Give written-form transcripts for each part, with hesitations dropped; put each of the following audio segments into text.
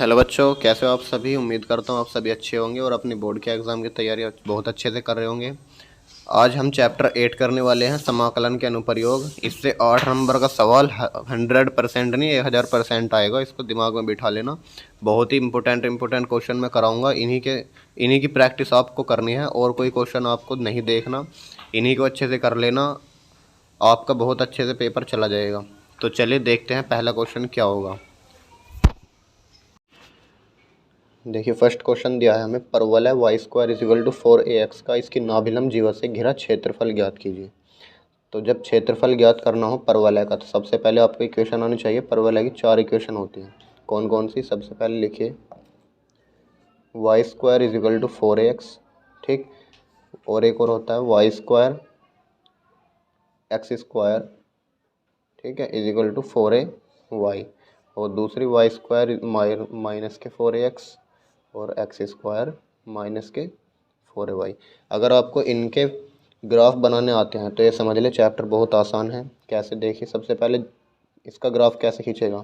Hello बच्चों, कैसे हो आप सभी। उम्मीद करता हूँ आप सभी अच्छे होंगे और अपनी बोर्ड के एग्ज़ाम की तैयारी बहुत अच्छे से कर रहे होंगे। आज हम चैप्टर 8 करने वाले हैं, समाकलन के अनुप्रयोग। इससे 8 नंबर का सवाल 100% नहीं 1000% आएगा, इसको दिमाग में बिठा लेना। बहुत ही इंपॉर्टेंट क्वेश्चन मैं कराऊंगा। इन्हीं की प्रैक्टिस आपको करनी है और कोई क्वेश्चन आपको नहीं देखना। इन्हीं को अच्छे से कर लेना, आपका बहुत अच्छे से पेपर चला जाएगा। तो चलिए देखते हैं पहला क्वेश्चन क्या होगा। देखिए फर्स्ट क्वेश्चन दिया है हमें, परवलय y² = 4ax का इसकी नाभिलंब जीवा से घिरा क्षेत्रफल ज्ञात कीजिए। तो जब क्षेत्रफल ज्ञात करना हो परवलय का, तो सबसे पहले आपको इक्वेशन आनी चाहिए। परवलय की 4 इक्वेशन होती हैं। कौन कौन सी? सबसे पहले लिखिए y² = 4ax, ठीक। और एक और होता है y² x², ठीक है, = 4ay। और दूसरी y² - के 4ax और x² - के 4ay। अगर आपको इनके ग्राफ बनाने आते हैं तो ये समझ ले चैप्टर बहुत आसान है। कैसे? देखिए सबसे पहले इसका ग्राफ कैसे खींचेगा।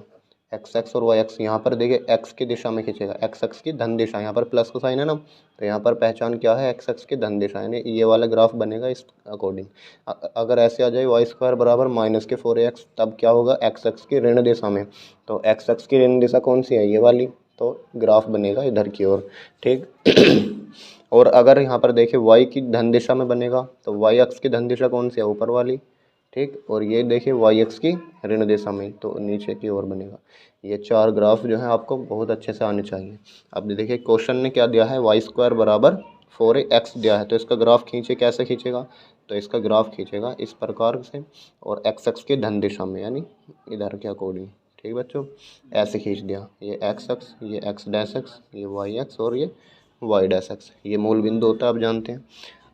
एक्स एक्स और वाई एक्स, यहाँ पर देखिए एक्स की दिशा में खींचेगा, एक्स एक्स की धन दिशा, यहाँ पर प्लस का साइन है ना, तो यहाँ पर पहचान क्या है, एक्स एक्स की धन दिशा, यानी ये वाला ग्राफ बनेगा इस अकॉर्डिंग। अगर ऐसे आ जाए y² = -4ax, तब क्या होगा, एक्स एक्स की ऋण दिशा में। तो एक्स एक्स की ऋण दिशा कौन सी है, ये वाली, तो ग्राफ बनेगा इधर की ओर, ठीक। और अगर यहाँ पर देखिए y की धन दिशा में बनेगा, तो y अक्ष की धन दिशा कौन सी है, ऊपर वाली, ठीक। और ये देखिए y अक्ष की ऋण दिशा में, तो नीचे की ओर बनेगा। ये 4 ग्राफ जो है आपको बहुत अच्छे से आने चाहिए। अब देखिए क्वेश्चन ने क्या दिया है, y² = 4ax दिया है, तो इसका ग्राफ खींचे, कैसे खींचेगा, तो इसका ग्राफ खींचेगा इस प्रकार से, और एक्स अक्ष की धन दिशा में, यानी इधर के अकॉर्डिंग, ठीक बच्चों। ऐसे खींच दिया, ये एक्स अक्ष, ये x', ये वाई अक्ष और ये y', ये मूल बिंदु होता है, आप जानते हैं।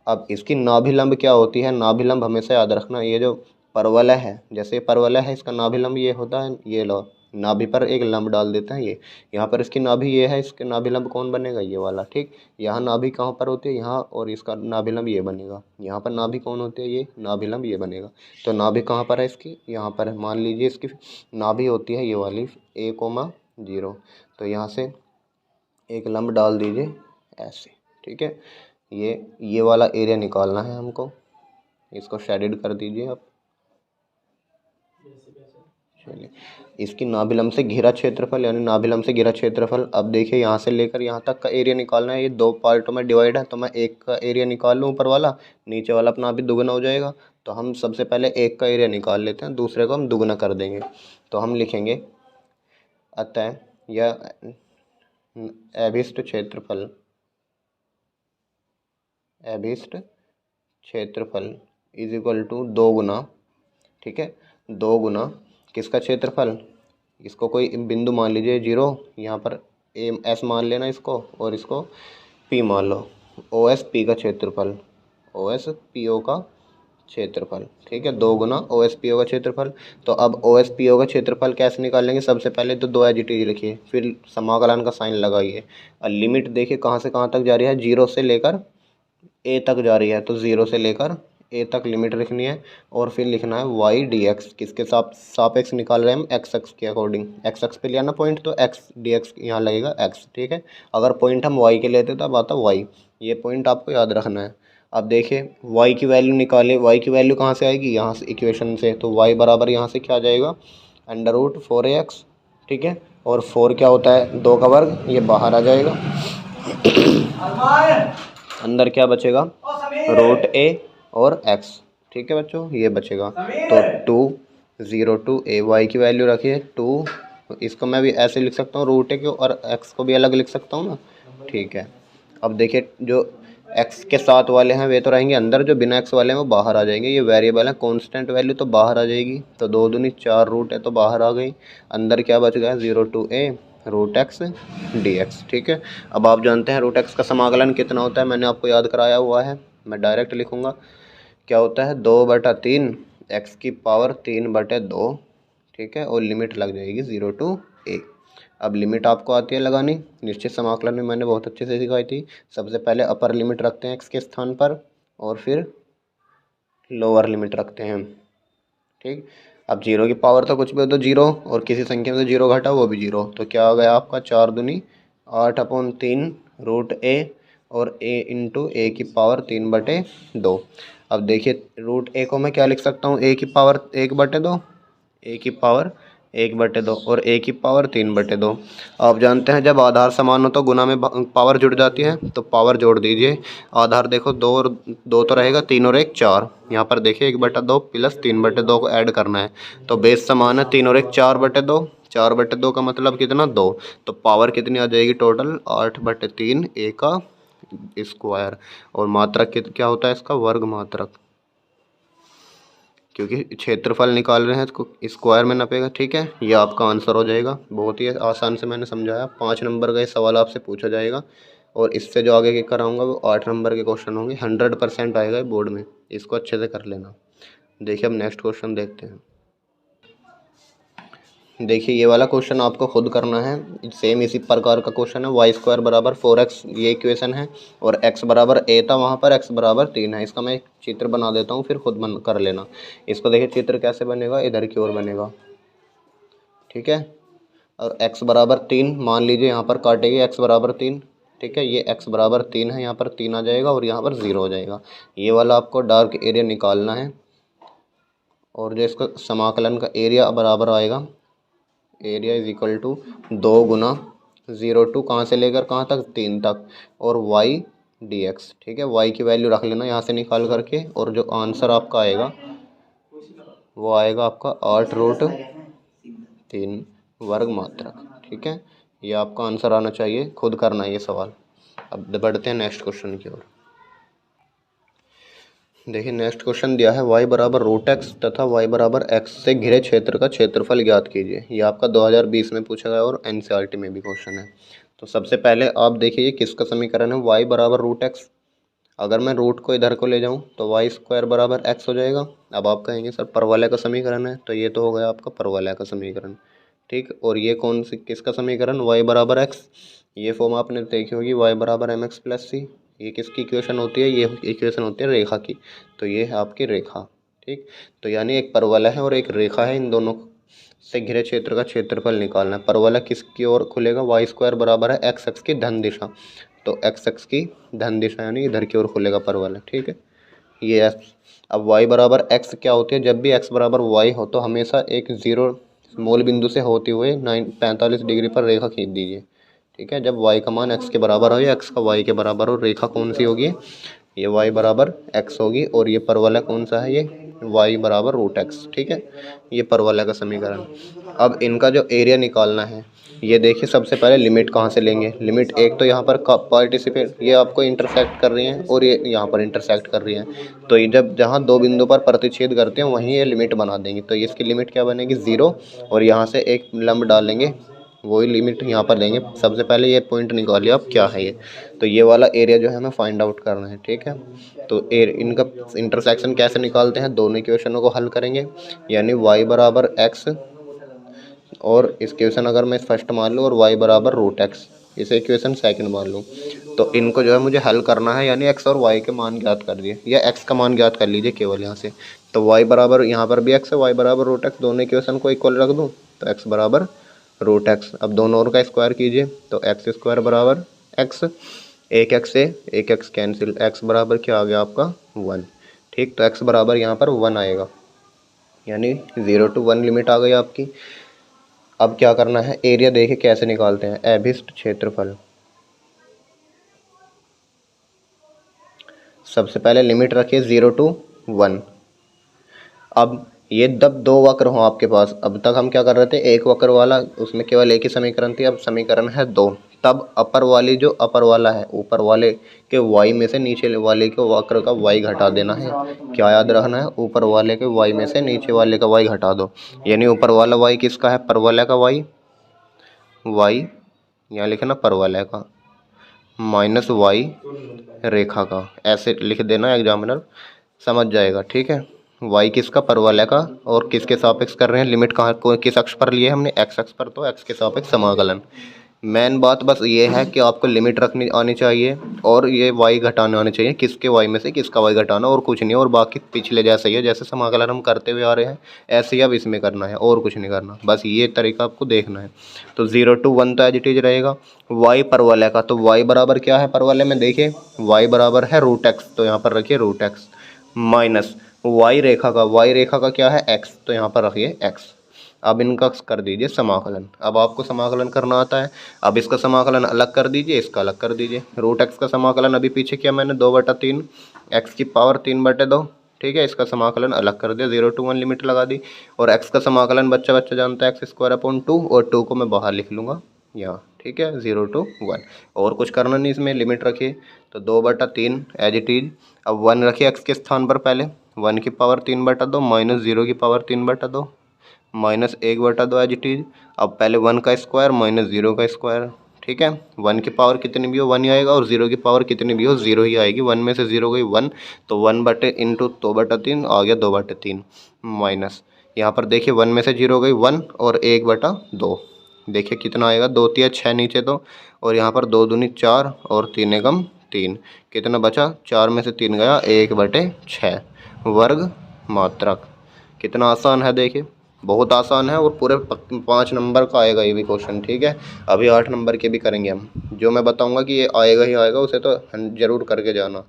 अब इसकी नाभिलंब क्या होती है, नाभिलंब हमेशा याद रखना, ये जो परवलय है, जैसे परवलय है, इसका नाभिलंब ये होता है, ये लो नाभि पर एक लंब डाल देते हैं, ये यहाँ पर इसकी नाभि ये है, इसके नाभिलंब कौन बनेगा, ये वाला, ठीक। यहाँ नाभि कहाँ पर होती है, यहाँ, और इसका नाभिलंब ये बनेगा। यहाँ पर नाभि कौन होती है, ये नाभिलंब ये बनेगा। तो नाभि कहाँ पर है इसकी, यहाँ पर है। मान लीजिए इसकी नाभि होती है ये वाली a,0, तो यहाँ से एक लंब डाल दीजिए ऐसे, ठीक है। ये वाला एरिया निकालना है हमको, इसको शेडेड कर दीजिए आप। चलिए, इसकी नाभिलंब से घिरा क्षेत्रफल, यानी नाभिलंब से घिरा क्षेत्रफल। अब देखिए यहाँ से लेकर यहाँ तक का एरिया निकालना है। ये 2 पार्टों में डिवाइड है, तो मैं एक का एरिया निकाल लूँ ऊपर वाला, नीचे वाला अपना अभी दुगना हो जाएगा। तो हम सबसे पहले एक का एरिया निकाल लेते हैं, दूसरे को हम दुगना कर देंगे। तो हम लिखेंगे, अतः यह अभिष्ट क्षेत्रफल, अभिष्ट क्षेत्रफल = 2 गुना, ठीक है, 2 गुना किसका क्षेत्रफल, इसको कोई बिंदु मान लीजिए 0, यहाँ पर एस मान लेना इसको, और इसको पी मान लो। OSP का क्षेत्रफल, OSPO का क्षेत्रफल, ठीक है, 2 गुना OSPO का क्षेत्रफल। तो अब OSPO का क्षेत्रफल कैसे निकालेंगे, सबसे पहले तो 2 एज इट इज लिखिए, फिर समाकलन का साइन लगाइए। और लिमिट देखिए कहाँ से कहाँ तक जा रही है, 0 से लेकर ए तक जा रही है, तो 0 से लेकर ए तक लिमिट लिखनी है। और फिर लिखना है y/dx, किसके सापेक्ष निकाल रहे हैं हम, एक्स एक्स के अकॉर्डिंग। एक्स एक्स पे लिया ना पॉइंट, तो x/dx यहाँ लगेगा x, ठीक है। अगर पॉइंट हम y के लेते तब आता y, ये पॉइंट आपको याद रखना है। अब देखिए y की वैल्यू निकाले, y की वैल्यू कहाँ से आएगी, यहाँ से इक्वेशन से। तो y बराबर यहाँ से क्या आ जाएगा, √4ax, ठीक है। और 4 क्या होता है, 2 का वर्ग, ये बाहर आ जाएगा। अंदर क्या बचेगा, √a और x, ठीक है बच्चों, ये बचेगा। तो 202a, y की वैल्यू रखिए 2, इसको मैं भी ऐसे लिख सकता हूँ, √a को, और x को भी अलग लिख सकता हूँ ना, ठीक है। अब देखिए जो x के साथ वाले हैं वे तो रहेंगे अंदर, जो बिना x वाले हैं वो बाहर आ जाएंगे। ये वेरिएबल है, कांस्टेंट वैल्यू, तो बाहर आ जाएगी। तो 2 दूनी 4 रूट है, तो बाहर आ गई। अंदर क्या बच गया, 02a √x/dx, ठीक है। अब आप जानते हैं √x का समाकलन कितना होता है, मैंने आपको याद कराया हुआ है, मैं डायरेक्ट लिखूंगा। क्या होता है, 2/3 x⁻³ ठीक है, और लिमिट लग जाएगी 0 to a। अब लिमिट आपको आती है लगानी, निश्चित समाकलन में मैंने बहुत अच्छे से सिखाई थी। सबसे पहले अपर लिमिट रखते हैं x के स्थान पर, और फिर लोअर लिमिट रखते हैं, ठीक। अब जीरो की पावर तो कुछ भी हो तो जीरो, और किसी संख्या में से जीरो घटा वो भी जीरो, तो क्या हो गया आपका 4×8/3 √a, और a इंटू ए की पावर 3/2। अब देखिए √a को मैं क्या लिख सकता हूँ, a की पावर 1/2, a की पावर 1/2 और a की पावर 3/2। आप जानते हैं जब आधार समान हो तो गुना में पावर जुड़ जाती है, तो पावर जोड़ दीजिए। आधार देखो दो और दो तो रहेगा, 3 और 1 4। यहाँ पर देखिए 1/2 प्लस 3/2 को ऐड करना है, तो बेस समान है, 3 और 1 4/2, 4/2 का मतलब कितना 2, तो पावर कितनी आ जाएगी टोटल 8/3 a का स्क्वायर। और मात्रक क्या होता है इसका, वर्ग मात्रक, क्योंकि क्षेत्रफल निकाल रहे हैं तो स्क्वायर में नपेगा। ठीक है, ये आपका आंसर हो जाएगा। बहुत ही आसान से मैंने समझाया। 5 नंबर का ये सवाल आपसे पूछा जाएगा, और इससे जो आगे के कराऊंगा वो 8 नंबर के क्वेश्चन होंगे। 100% आएगा बोर्ड में, इसको अच्छे से कर लेना। देखिए अब नेक्स्ट क्वेश्चन देखते हैं। देखिए ये वाला क्वेश्चन आपको खुद करना है, सेम इसी प्रकार का क्वेश्चन है। y² बराबर 4x ये इक्वेशन है, और x बराबर a था, वहाँ पर x बराबर 3 है। इसका मैं एक चित्र बना देता हूँ, फिर खुद कर लेना इसको। देखिए चित्र कैसे बनेगा, इधर की ओर बनेगा। ठीक है, और x बराबर 3 मान लीजिए, यहाँ पर काटेगी x बराबर 3। ठीक है, ये x बराबर 3 है, यहाँ पर 3 आ जाएगा और यहाँ पर 0 हो जाएगा। ये वाला आपको डार्क एरिया निकालना है, और जो इसका समाकलन का एरिया बराबर आएगा, एरिया इज इक्वल टू 2 × 0 कहाँ से लेकर कहाँ तक, 3 तक, और y dx। ठीक है, y की वैल्यू रख लेना यहाँ से निकाल करके, और जो आंसर आपका आएगा वो आएगा आपका 8√3 वर्ग मात्रक। ठीक है, ये आपका आंसर आना चाहिए। खुद करना है ये सवाल। अब बढ़ते हैं नेक्स्ट क्वेश्चन की ओर। देखिए नेक्स्ट क्वेश्चन दिया है y बराबर √x तथा y बराबर x से घिरे क्षेत्र का क्षेत्रफल ज्ञात कीजिए। ये आपका 2020 में पूछा गया और NCERT में भी क्वेश्चन है। तो सबसे पहले आप देखिए ये किसका समीकरण है, y बराबर √x। अगर मैं रूट को इधर को ले जाऊँ तो y² बराबर x हो जाएगा। अब आप कहेंगे सर परवलय का समीकरण है, तो ये तो हो गया आपका परवलय का समीकरण। ठीक, और ये कौन सी किसका समीकरण, y बराबर x। ये फॉर्म आपने देखी होगी, y बराबर mx + c। ये किसकी इक्वेशन होती है, ये इक्वेशन होती है रेखा की। तो ये है आपकी रेखा। ठीक, तो यानी एक परवलय है और एक रेखा है, इन दोनों से घिरे क्षेत्र का क्षेत्रफल निकालना है। परवलय किसकी ओर खुलेगा, y² बराबर है x अक्ष की धन दिशा, तो x अक्ष की धन दिशा यानी इधर की ओर खुलेगा परवलय। ठीक है, ये अब y बराबर x क्या होती है, जब भी x बराबर y हो तो हमेशा एक 0 मूल बिंदु से होते हुए 45 डिग्री पर रेखा खींच दीजिए। ठीक है, जब y का मान x के बराबर हो या x का y के बराबर हो, रेखा कौन सी होगी, ये y बराबर x होगी, और ये परवलय कौन सा है, ये y बराबर √x। ठीक है, ये परवलय का समीकरण। अब इनका जो एरिया निकालना है, ये देखिए सबसे पहले लिमिट कहाँ से लेंगे। लिमिट एक तो यहाँ पर पार्टिसिपेट ये आपको इंटरसेक्ट कर रही हैं, और ये यहाँ पर इंटरसेक्ट कर रही हैं, तो ये जब जहाँ दो बिंदु पर प्रतिच्छेद करते हैं वहीं ये लिमिट बना देंगे। तो इसकी लिमिट क्या बनेगी, 0, और यहाँ से एक लंब डालेंगे, वही लिमिट यहाँ पर लेंगे। सबसे पहले ये पॉइंट निकालिए आप क्या है ये, तो ये वाला एरिया जो है हमें फाइंड आउट करना है। ठीक है, तो इनका इंटरसेक्शन कैसे निकालते हैं, दोनों इक्वेशनों को हल करेंगे, यानी y बराबर x, और इस इक्वेशन अगर मैं फर्स्ट मान लूँ और y बराबर √x, इसे इक्वेशन सेकंड मान लूँ, तो इनको जो है मुझे हल करना है, यानी x और y के मान ज्ञात कर दिए, या x का मान ज्ञात कर लीजिए केवल यहाँ से। तो y बराबर यहाँ पर भी x है, y बराबर √x, दोनों इक्वेशन को इक्वल रख दूँ तो x बराबर √x। अब दोनों ओर का स्क्वायर कीजिए, तो x² बराबर x, एक x से एक x कैंसिल, x बराबर क्या आ गया आपका 1। ठीक, तो x बराबर यहाँ पर 1 आएगा, यानी 0 to 1 लिमिट आ गई आपकी। अब क्या करना है, एरिया देखिए कैसे निकालते हैं, अभिष्ट क्षेत्रफल। सबसे पहले लिमिट रखिए 0 to 1। अब ये जब दो वक्र हों आपके पास, अब तक हम क्या कर रहे थे, एक वक्र वाला उसमें केवल एक ही समीकरण थी, अब समीकरण है 2। तब अपर वाली जो अपर वाला है, ऊपर वाले के y में से नीचे वाले के वक्र का y घटा देना है। क्या याद रखना है, ऊपर वाले के y में से नीचे वाले का y घटा दो, यानी ऊपर वाला y किसका है, परवलय का y, यहाँ लिखना परवलय का, माइनस y रेखा का, ऐसे लिख देना, एग्जामिनर समझ जाएगा। ठीक है, y किसका, परवलय का, और किसके सापेक्ष कर रहे हैं, लिमिट कहाँ को किस अक्ष पर लिए हमने, x अक्ष पर, तो x के सापेक्ष समाकलन। मेन बात बस ये है कि आपको लिमिट रखनी आनी चाहिए और ये y घटाने आने चाहिए, किसके y में से किसका y घटाना, और कुछ नहीं। और बाकी पिछले जैसा ही है, जैसे समाकलन हम करते हुए आ रहे हैं ऐसे ही अब इसमें करना है और कुछ नहीं करना, बस ये तरीका आपको देखना है। तो 0 to 1 तो एज इट इज रहेगा। y परवलय का, तो y बराबर क्या है परवलय में, देखिए y बराबर है √x, तो यहाँ पर रखिए √x माइनस y रेखा का क्या है x, तो यहाँ पर रखिए x। अब इनका कर दीजिए समाकलन। अब आपको समाकलन करना आता है। अब इसका समाकलन अलग कर दीजिए, इसका अलग कर दीजिए। √x का समाकलन अभी पीछे किया मैंने 2/3 x की पावर 3/2, ठीक है। इसका समाकलन अलग कर दिया, 0 to 1 लिमिट लगा दी। और x का समाकलन बच्चा बच्चा जानता है x² 2, और 2 को मैं बाहर लिख लूँगा यहाँ, ठीक है, 0 to 1। और कुछ करना नहीं, इसमें लिमिट रखिए। तो 2/3 एज इट इज। अब 1 रखिए x के स्थान पर, पहले 1 की पावर 3/2 माइनस 0 की power 3/2 minus 1/2 as it is. अब पहले 1 का स्क्वायर माइनस 0 का स्क्वायर, ठीक है। 1 की पावर कितनी भी हो 1 ही आएगा, और 0 की पावर कितनी भी हो 0 ही आएगी। 1 में से 0 गई 1, तो 1/× 2/3 आ गया 2/3 माइनस, यहाँ पर देखिए 1 में से 0 गई 1 और 1/2, देखिए कितना आएगा, 2 तिया 6 नीचे तो, और यहाँ पर 2 दूनी 4 और 3 एकम 3, कितना बचा, 4 में से 3 गया 1/6 वर्ग मात्रक। कितना आसान है देखिए, बहुत आसान है, और पूरे 5 नंबर का आएगा ये भी क्वेश्चन, ठीक है। अभी 8 नंबर के भी करेंगे हम। जो मैं बताऊंगा कि ये आएगा ही आएगा उसे तो ज़रूर करके जाना।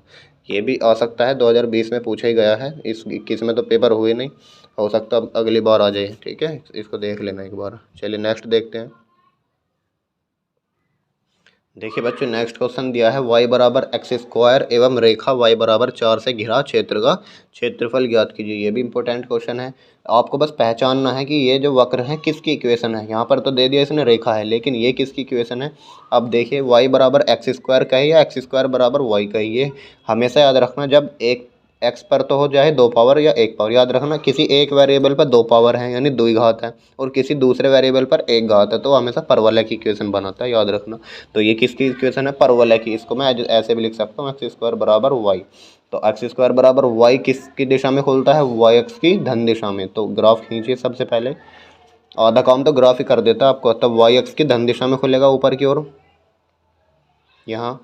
ये भी आ सकता है, 2020 में पूछा ही गया है, इस 21 में तो पेपर हुए नहीं, हो सकता है अगली बार आ जाए, ठीक है। इसको देख लेना एक बार। चलिए नेक्स्ट देखते हैं। देखिए बच्चों, नेक्स्ट क्वेश्चन दिया है y बराबर x² एवं रेखा y बराबर 4 से घिरा क्षेत्र का क्षेत्रफल ज्ञात कीजिए। ये भी इंपॉर्टेंट क्वेश्चन है। आपको बस पहचानना है कि ये जो वक्र है किसकी इक्वेशन है। यहाँ पर तो दे दिया इसने रेखा है, लेकिन ये किसकी इक्वेशन है। अब देखिए y बराबर x² का ही या x² बराबर y का ही, ये हमेशा याद रखना। जब एक एक्स पर तो हो जाए 2 पावर या 1 पावर, याद रखना किसी एक वेरिएबल पर 2 पावर है यानी 2 घात है, और किसी दूसरे वेरिएबल पर 1 घात है, तो हमेशा परवलय की इक्वेशन बनाता है, याद रखना। तो ये किसकी इक्वेशन है, परवलय की। इसको मैं ऐसे भी लिख सकता हूँ x² बराबर y। तो x² बराबर y किसकी दिशा में खुलता है, y की धन दिशा में। तो ग्राफ खींचिए सबसे पहले, आधा काम तो ग्राफ ही कर देता है आपको। तब y की धन दिशा में खुलेगा ऊपर की ओर यहाँ,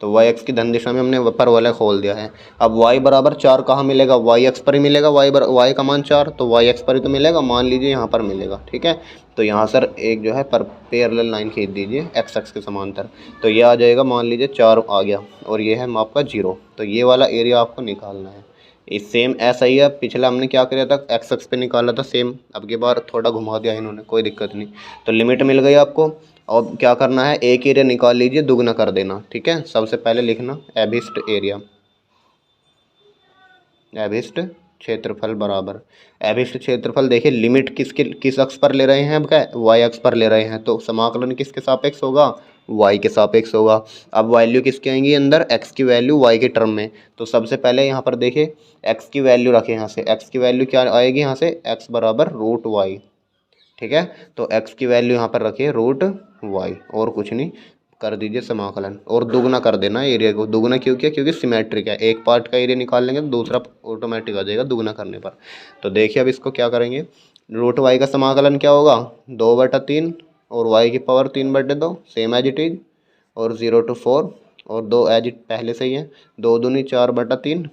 तो y की धन दिशा में हमने परवलय खोल दिया है। अब y बराबर 4 कहाँ मिलेगा, y पर ही मिलेगा। y का मान 4, तो y पर ही तो मिलेगा, मान लीजिए यहाँ पर मिलेगा, ठीक है। तो यहाँ सर एक जो है पर पैरेलल लाइन खींच दीजिए x के समांतर, तो ये आ जाएगा, मान लीजिए 4 आ गया, और ये है आपका 0। तो ये वाला एरिया आपको निकालना है। इस सेम ऐसा ही है, पिछला हमने क्या किया था, x पे निकाला था सेम, अब की बार थोड़ा घुमा दिया इन्होंने, कोई दिक्कत नहीं। तो लिमिट मिल गई आपको। और क्या करना है, एक एरिया निकाल लीजिए, दुगना कर देना, ठीक है। सबसे पहले लिखना एबिस्ट एरिया, एबिस्ट क्षेत्रफल बराबर एबिस्ट क्षेत्रफल। देखिए लिमिट किस अक्ष पर ले रहे हैं, अब क्या y अक्ष पर ले रहे हैं, तो समाकलन किसके सापेक्ष होगा, y के सापेक्ष होगा। अब वैल्यू किसकी आएंगी अंदर, x की वैल्यू y के टर्म में। तो सबसे पहले यहाँ पर देखिए x की वैल्यू रखें, यहाँ से x की वैल्यू क्या आएगी, यहाँ से x बराबर √y, ठीक है। तो x की वैल्यू यहाँ पर रखिए √y, और कुछ नहीं, कर दीजिए समाकलन, और दुगना कर देना एरिया को। दुगना क्यों किया, क्योंकि सिमेट्रिक है, एक पार्ट का एरिया निकाल लेंगे तो दूसरा ऑटोमेटिक आ जाएगा दुगना करने पर। तो देखिए अब इसको क्या करेंगे, √y का समाकलन क्या होगा, 2/3 और y की power 3/2, same as it is, और 0 to 4, और 2 एज इट पहले से ही है, 2 दूनी 4/3,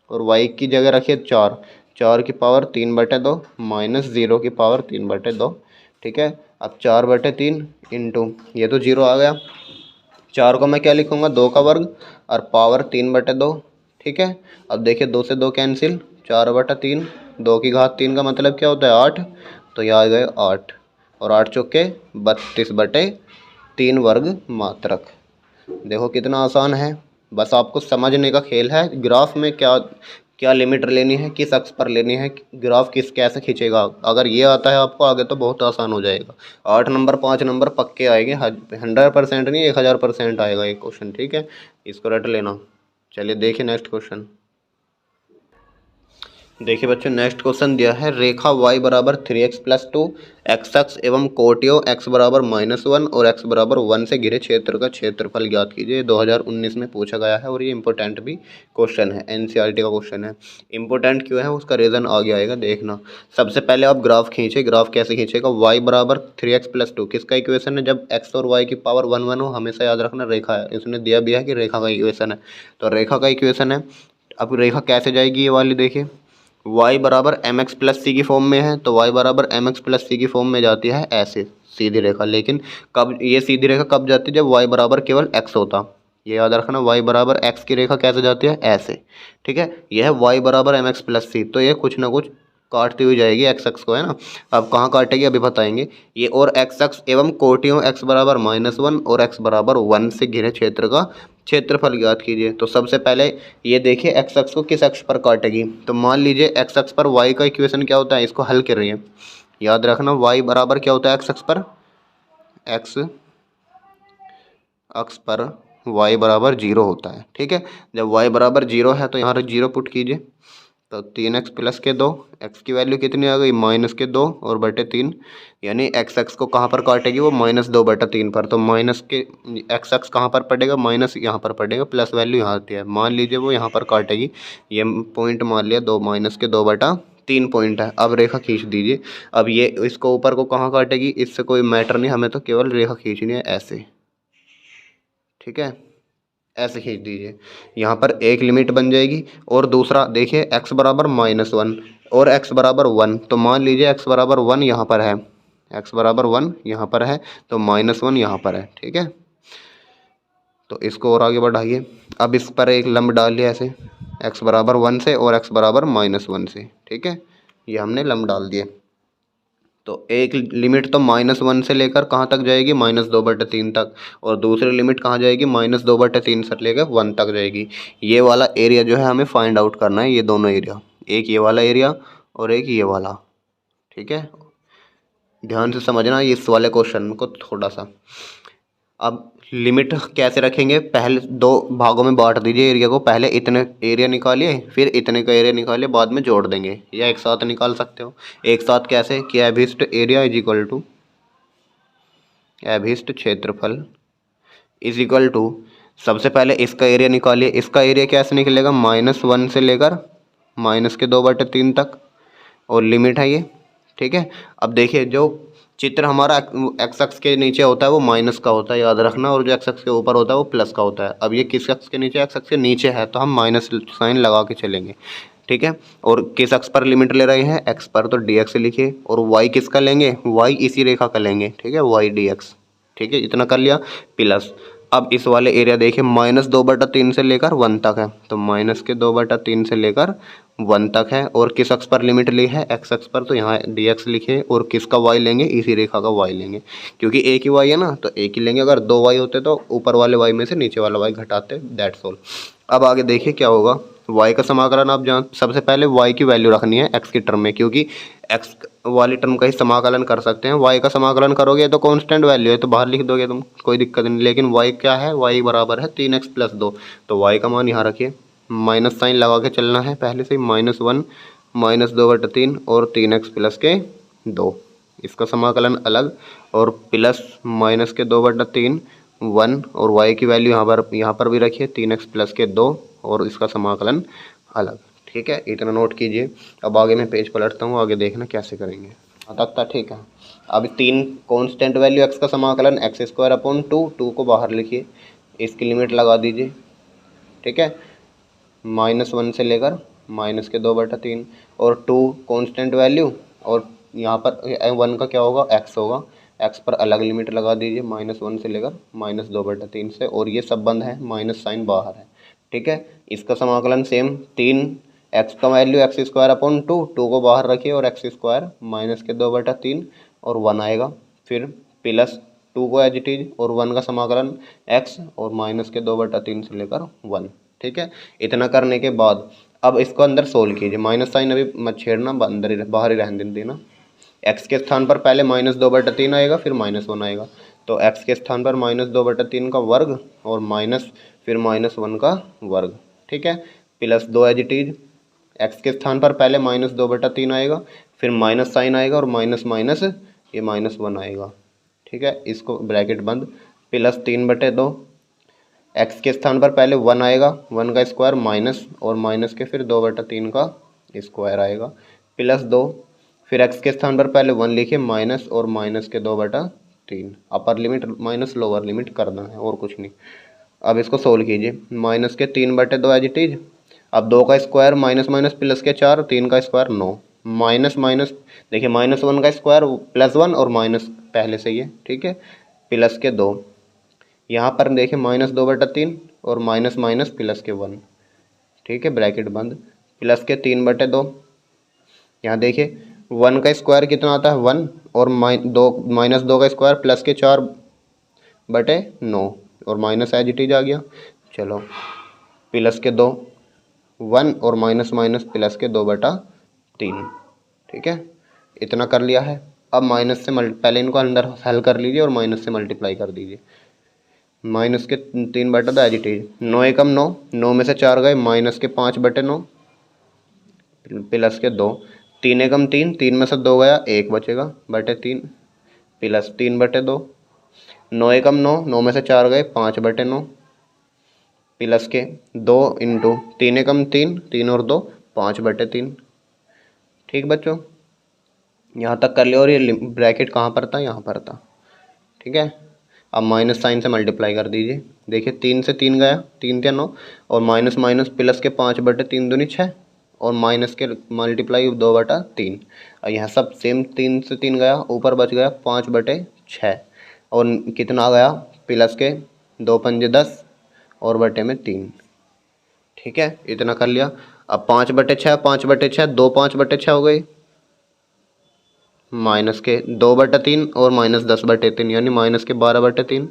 और y की जगह रखिए 4, 4 की पावर 3/2 माइनस 0 की पावर 3/2, ठीक है। अब 4/3 इंटू, ये तो 0 आ गया, 4 को मैं क्या लिखूँगा, 2 का वर्ग, और पावर 3/2, ठीक है। अब देखिए 2 से 2 कैंसिल, 4/3, 2 की घात 3 का मतलब क्या होता है 8, तो ये आ गए 8, और 8 चौके 32/3 वर्ग मात्रक। देखो कितना आसान है, बस आपको समझने का खेल है। ग्राफ में क्या क्या लिमिट लेनी है, किस अक्ष पर लेनी है, ग्राफ किस कैसे खींचेगा, अगर ये आता है आपको आगे तो बहुत आसान हो जाएगा। 8 नंबर 5 नंबर पक्के आएंगे, 100% नहीं 1000% आएगा ये क्वेश्चन, ठीक है। इसको रट लेना। चलिए देखिए नेक्स्ट क्वेश्चन। देखिए बच्चों नेक्स्ट क्वेश्चन दिया है रेखा y बराबर 3x+2 एक्स अक्ष एवं कोटियों x बराबर -1 और x बराबर 1 से घिरे क्षेत्र का क्षेत्रफल ज्ञात कीजिए। 2019 में पूछा गया है और ये इंपॉर्टेंट भी क्वेश्चन है, एनसीईआरटी का क्वेश्चन है। इंपॉर्टेंट क्यों है उसका रीज़न आगे आएगा, देखना। सबसे पहले आप ग्राफ खींचे, ग्राफ कैसे खींचेगा, y बराबर 3x+2 किसका इक्वेशन है, जब x और y की पावर 1 1 हो, हमेशा याद रखना रेखा है, इसने दिया भी है कि रेखा का इक्वेशन है, तो रेखा का इक्वेशन है। अब रेखा कैसे जाएगी ये वाली, देखिए y बराबर एम एक्स प्लस सी की फॉर्म में है, तो y बराबर एम एक्स प्लस सी की फॉर्म में जाती है ऐसे सीधी रेखा। लेकिन कब ये सीधी रेखा कब जाती है, जब y बराबर केवल x होता, ये याद रखना। y बराबर x की रेखा कैसे जाती है, ऐसे, ठीक है। यह है y बराबर एम एक्स प्लस सी, तो ये कुछ ना कुछ काटती हुई जाएगी एक्स अक्ष को, है ना। अब कहाँ काटेगी अभी बताएंगे ये। और एक्स अक्ष एवं कोटियों x बराबर -1 और x बराबर 1 से घिरे क्षेत्र का क्षेत्रफल ज्ञात कीजिए। तो सबसे पहले ये देखिए एक्स अक्ष को किस अक्ष पर काटेगी, तो मान लीजिए एक्स अक्ष पर y का इक्वेशन क्या होता है, इसको हल कर रही है। याद रखना y बराबर क्या होता है एक्स अक्ष पर, एक्स अक्ष पर y बराबर 0 होता है, ठीक है। जब y बराबर 0 है तो यहाँ 0 पुट कीजिए, तो 3x प्लस के 2, x की वैल्यू कितनी आ गई -2 और बटे 3, यानी x अक्ष को कहाँ पर काटेगी वो -2/3 पर, तो माइनस के x अक्ष कहाँ पर पड़ेगा, माइनस यहाँ पर पड़ेगा, प्लस वैल्यू यहाँ आती है। मान लीजिए वो यहाँ पर काटेगी, ये पॉइंट मान लिया 2 -2/3 पॉइंट है। अब रेखा खींच दीजिए। अब ये इसको ऊपर को कहाँ काटेगी, इससे कोई मैटर नहीं, हमें तो केवल रेखा खींचनी है ऐसे, ठीक है। ऐसे खींच दीजिए, यहाँ पर एक लिमिट बन जाएगी। और दूसरा देखिए x बराबर -1 और x बराबर 1, तो मान लीजिए x बराबर 1 यहाँ पर है, x बराबर 1 यहाँ पर है, तो -1 यहाँ पर है, ठीक है। तो इसको और आगे बढ़ाइए। अब इस पर एक लंब डाल लिया ऐसे, x बराबर 1 से और x बराबर -1 से, ठीक है। ये हमने लंब डाल दिए। तो एक लिमिट तो -1 से लेकर कहाँ तक जाएगी, -2/3 तक, और दूसरी लिमिट कहाँ जाएगी, -2/3 से लेकर 1 तक जाएगी। ये वाला एरिया जो है हमें फाइंड आउट करना है, ये दोनों एरिया, एक ये वाला एरिया और एक ये वाला, ठीक है। ध्यान से समझना इस वाले क्वेश्चन को थोड़ा सा। अब लिमिट कैसे रखेंगे, पहले दो भागों में बांट दीजिए एरिया को, पहले इतने एरिया निकालिए फिर इतने का एरिया निकालिए, बाद में जोड़ देंगे, या एक साथ निकाल सकते हो। एक साथ कैसे कि अभिष्ट एरिया इज इक्वल टू अभिष्ट क्षेत्रफल इज इक्वल टू, सबसे पहले इसका एरिया निकालिए। इसका एरिया कैसे निकलेगा, -1 से लेकर -2/3 तक, और लिमिट है ये, ठीक है। अब देखिए जो चित्र हमारा एक्स अक्ष के नीचे होता है वो माइनस का होता है, याद रखना, और जो एक्स अक्ष के ऊपर होता है वो प्लस का होता है। अब ये किस अक्ष के नीचे, एक्स अक्ष के नीचे है, तो हम माइनस साइन लगा के चलेंगे, ठीक है। और किस अक्ष पर लिमिट ले रहे हैं, एक्स पर, तो डी एक्स लिखिए। और वाई किसका लेंगे, वाई इसी रेखा का लेंगे, ठीक है, वाई डी एक्स, ठीक है। इतना कर लिया, प्लस अब इस वाले एरिया देखिए -2/3 से लेकर 1 तक है, तो -2/3 से लेकर 1 तक है। और किस अक्ष पर लिमिट ली है, एक्स अक्ष पर, तो यहाँ डी एक्स लिखे। और किसका वाई लेंगे, इसी रेखा का वाई लेंगे, क्योंकि एक ही वाई है ना, तो एक ही लेंगे। अगर 2 वाई होते तो ऊपर वाले वाई में से नीचे वाला वाई घटाते, दैट्स ऑल। अब आगे देखिए क्या होगा, y का समाकलन आप जान, सबसे पहले y की वैल्यू रखनी है x की टर्म में, क्योंकि x वाली टर्म का ही समाकलन कर सकते हैं। y का समाकलन करोगे तो कांस्टेंट वैल्यू है तो बाहर लिख दोगे तुम, कोई दिक्कत नहीं। लेकिन y क्या है, y बराबर है 3x + 2, तो y का मान यहाँ रखिए, माइनस साइन लगा के चलना है पहले से ही, -1 -2/3 और 3x + 2, इसका समाकलन अलग, और प्लस -2/3 1, और y की वैल्यू यहाँ पर भी रखिए 3x + 2, और इसका समाकलन अलग, ठीक है। इतना नोट कीजिए। अब आगे मैं पेज पलटता हूँ, आगे देखना कैसे करेंगे, तक था, ठीक है। अब 3 कांस्टेंट वैल्यू x का समाकलन x² 2 को बाहर लिखिए, इसकी लिमिट लगा दीजिए, ठीक है, -1 से लेकर -2/3, और 2 कांस्टेंट वैल्यू, और यहाँ पर 1 का क्या होगा, x होगा, x पर अलग लिमिट लगा दीजिए, -1 से लेकर -2/3 से, और ये सब बंद है, माइनस साइन बाहर है, ठीक है। इसका समाकलन सेम, 3 x का वैल्यू x² 2 को बाहर रखिए, और x² -2/3 और 1 आएगा, फिर प्लस 2 को एज इट इज, और 1 का समाकलन x और -2/3 से लेकर 1, ठीक है। इतना करने के बाद अब इसको अंदर सोल्व कीजिए, माइनस साइन अभी मत छेड़ना, अंदर ही बाहर ही रहने देना। x के स्थान पर पहले -2/3 आएगा, फिर -1 आएगा, तो x के स्थान पर -2/3 का वर्ग और माइनस फिर -1 का वर्ग, ठीक है, plus 2 as it is, x के स्थान पर पहले -2/3 आएगा, फिर माइनस साइन आएगा और माइनस माइनस ये -1 आएगा। ठीक है, इसको ब्रैकेट बंद, प्लस 3/2, एक्स के स्थान पर पहले 1 आएगा, 1 का स्क्वायर माइनस और माइनस के फिर 2/3 का स्क्वायर आएगा, प्लस 2, फिर एक्स के स्थान पर पहले 1 लिखे, माइनस और माइनस के 2/3, upper limit minus lower limit करना है और कुछ नहीं। अब इसको सोल्व कीजिए, माइनस के 3/2 एज इट इज। अब 2 का स्क्वायर माइनस माइनस प्लस के 4, 3 का स्क्वायर 9, माइनस माइनस देखिए -1 का स्क्वायर +1 और माइनस पहले से ही है। ठीक है, प्लस के 2, यहाँ पर देखिए -2/3 और माइनस माइनस प्लस के 1। ठीक है, ब्रैकेट बंद, प्लस के 3/2, यहाँ देखिए 1 का स्क्वायर कितना आता है 1 और -2 का स्क्वायर प्लस के 4/9 और माइनस एज इट इज आ गया। चलो, प्लस के 2, 1 और माइनस माइनस प्लस के 2/3। ठीक है, इतना कर लिया है। अब माइनस से पहले इनको अंदर हल कर लीजिए और माइनस से मल्टीप्लाई कर दीजिए। माइनस के 3/2 एज इट इज, 9 एकम 9, 9 में से 4 गए, माइनस के 5/9 प्लस के 2, 3 एकम 3, 3 में से 2 गया, 1 बचेगा /3 प्लस 3/2, 9 एकम 9, 9 में से 4 गए, 5/9 प्लस के 2 इंटू 3 एकम 3, 3 और 2 5/3। ठीक बच्चों, यहाँ तक कर लिया और ये ब्रैकेट कहाँ पर था, यहाँ पर था। ठीक है, अब माइनस साइन से मल्टीप्लाई कर दीजिए। देखिए 3 से 3 गया, 3 × 9 और माइनस माइनस प्लस के 5/3 दूनी 6 और माइनस के मल्टीप्लाई 2/3 और यहाँ सब सेम 3 से 3 गया, ऊपर बच गया 5/6 और कितना गया प्लस के 2 पंजे 10 और बटे में 3। ठीक है, इतना कर लिया। अब 5/6, 5/6, 2 5/6 हो गई, माइनस के 2/3 और माइनस 10/3 यानी माइनस के 12/3।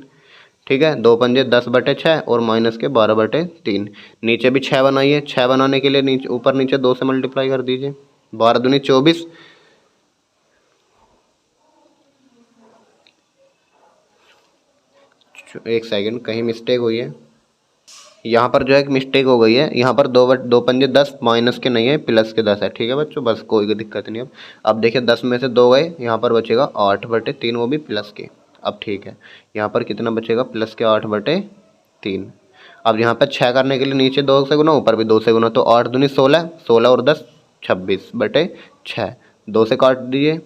ठीक है, 2 पंजे 10/6 और माइनस के 12/3। नीचे भी 6 बनाइए, 6 बनाने के लिए नीचे ऊपर नीचे 2 से मल्टीप्लाई कर दीजिए, 12 दूनी 24। एक सेकंड, कहीं मिस्टेक हुई है, यहाँ पर जो है एक मिस्टेक हो गई है। यहाँ पर 2 पंजे 10 माइनस के नहीं है, प्लस के 10 है। ठीक है बच्चों, बस कोई दिक्कत नहीं। अब देखिए 10 में से 2 गए, यहाँ पर बचेगा 8/3, वो भी प्लस के। अब ठीक है, यहाँ पर कितना बचेगा प्लस के 8/3। अब यहाँ पर 6 करने के लिए नीचे 2 से गुना, ऊपर भी 2 से गुना, तो 8 दूनी 16, 16 और 10 26/6, 2 से काट दीजिए,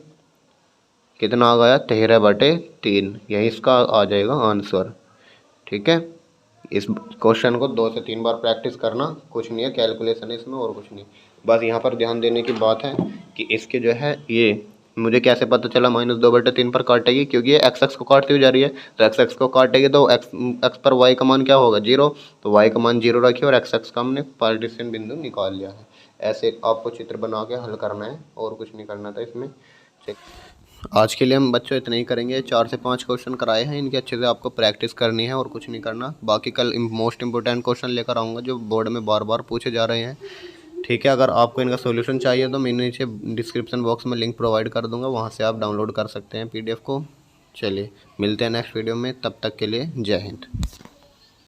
कितना आ गया 13/3। यही इसका आ जाएगा आंसर। ठीक है, इस क्वेश्चन को 2 से 3 बार प्रैक्टिस करना, कुछ नहीं है, कैलकुलेशन है इसमें और कुछ नहीं। बस यहाँ पर ध्यान देने की बात है कि इसके जो है ये मुझे कैसे पता चला -2/3 पर काटेगी, क्योंकि ये x को काटती हुई जा रही है, तो x को काटेगी तो x पर y का मान क्या होगा 0, तो y का मान 0 रखिए और x का हमने पार्टीशन बिंदु निकाल लिया है। ऐसे आपको चित्र बना के हल करना है और कुछ नहीं करना था इसमें। आज के लिए हम बच्चों इतना ही करेंगे, 4 से 5 क्वेश्चन कराए हैं, इनके अच्छे से आपको प्रैक्टिस करनी है और कुछ नहीं करना। बाकी कल मोस्ट इंपॉर्टेंट क्वेश्चन लेकर आऊँगा जो बोर्ड में बार बार पूछे जा रहे हैं। ठीक है, अगर आपको इनका सॉल्यूशन चाहिए तो मैं नीचे डिस्क्रिप्शन बॉक्स में लिंक प्रोवाइड कर दूंगा, वहाँ से आप डाउनलोड कर सकते हैं PDF को। चलिए मिलते हैं नेक्स्ट वीडियो में, तब तक के लिए जय हिंद।